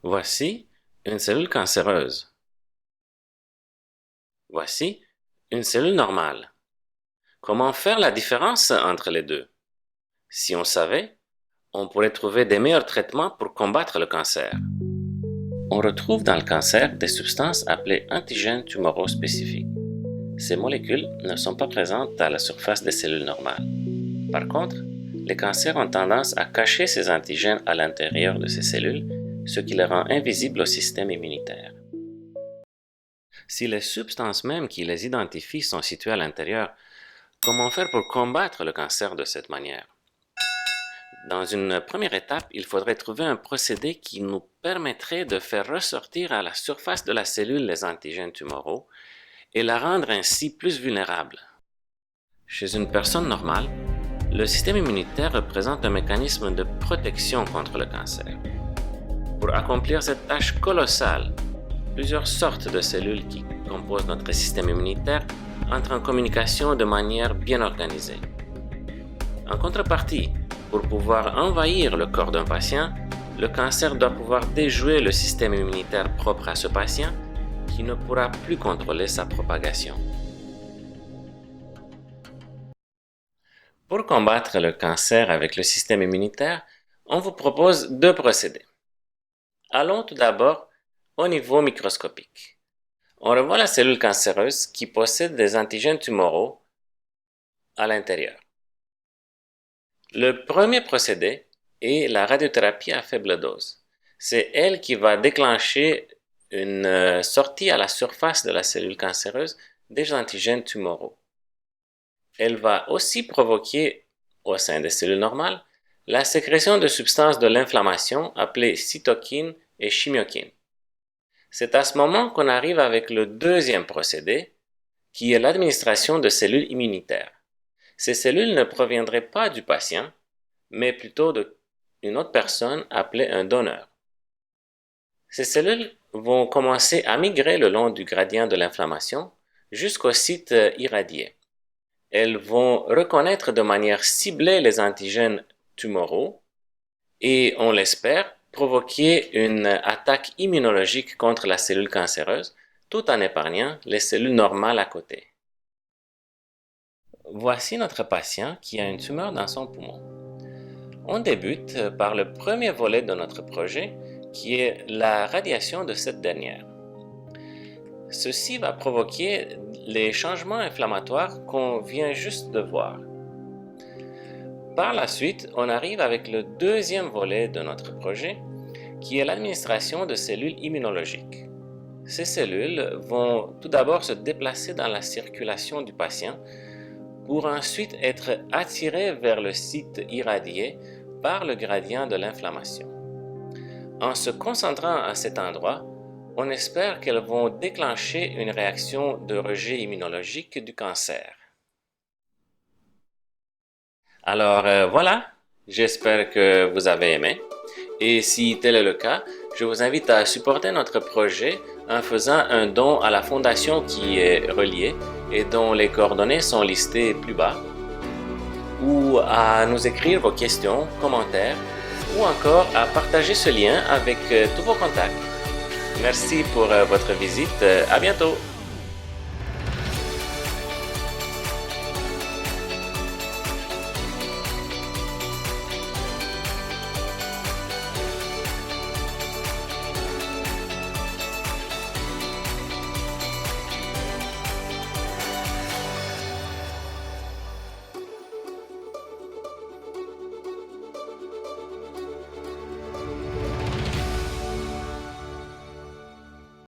Voici une cellule cancéreuse. Voici une cellule normale. Comment faire la différence entre les deux? Si on savait, on pourrait trouver des meilleurs traitements pour combattre le cancer. On retrouve dans le cancer des substances appelées antigènes tumoraux spécifiques. Ces molécules ne sont pas présentes à la surface des cellules normales. Par contre, les cancers ont tendance à cacher ces antigènes à l'intérieur de ces cellules, ce qui les rend invisibles au système immunitaire. Si les substances mêmes qui les identifient sont situées à l'intérieur, comment faire pour combattre le cancer de cette manière? Dans une première étape, il faudrait trouver un procédé qui nous permettrait de faire ressortir à la surface de la cellule les antigènes tumoraux et la rendre ainsi plus vulnérable. Chez une personne normale, le système immunitaire représente un mécanisme de protection contre le cancer. Pour accomplir cette tâche colossale, plusieurs sortes de cellules qui composent notre système immunitaire entrent en communication de manière bien organisée. En contrepartie, pour pouvoir envahir le corps d'un patient, le cancer doit pouvoir déjouer le système immunitaire propre à ce patient qui ne pourra plus contrôler sa propagation. Pour combattre le cancer avec le système immunitaire, on vous propose deux procédés. Allons tout d'abord au niveau microscopique. On revoit la cellule cancéreuse qui possède des antigènes tumoraux à l'intérieur. Le premier procédé est la radiothérapie à faible dose. C'est elle qui va déclencher une sortie à la surface de la cellule cancéreuse des antigènes tumoraux. Elle va aussi provoquer, au sein des cellules normales, la sécrétion de substances de l'inflammation appelées cytokines et chimiokines. C'est à ce moment qu'on arrive avec le deuxième procédé, qui est l'administration de cellules immunitaires. Ces cellules ne proviendraient pas du patient, mais plutôt d'une autre personne appelée un donneur. Ces cellules vont commencer à migrer le long du gradient de l'inflammation jusqu'au site irradié. Elles vont reconnaître de manière ciblée les antigènes tumoraux et, on l'espère, provoquer une attaque immunologique contre la cellule cancéreuse tout en épargnant les cellules normales à côté. Voici notre patient qui a une tumeur dans son poumon. On débute par le premier volet de notre projet qui est la radiation de cette dernière. Ceci va provoquer les changements inflammatoires qu'on vient juste de voir. Par la suite, on arrive avec le deuxième volet de notre projet qui est l'administration de cellules immunologiques. Ces cellules vont tout d'abord se déplacer dans la circulation du patient pour ensuite être attirées vers le site irradié par le gradient de l'inflammation. En se concentrant à cet endroit, on espère qu'elles vont déclencher une réaction de rejet immunologique du cancer. Alors voilà, j'espère que vous avez aimé. Et si tel est le cas, je vous invite à supporter notre projet en faisant un don à la fondation qui est reliée et dont les coordonnées sont listées plus bas, ou à nous écrire vos questions, commentaires, ou encore à partager ce lien avec tous vos contacts. Merci pour votre visite. À bientôt!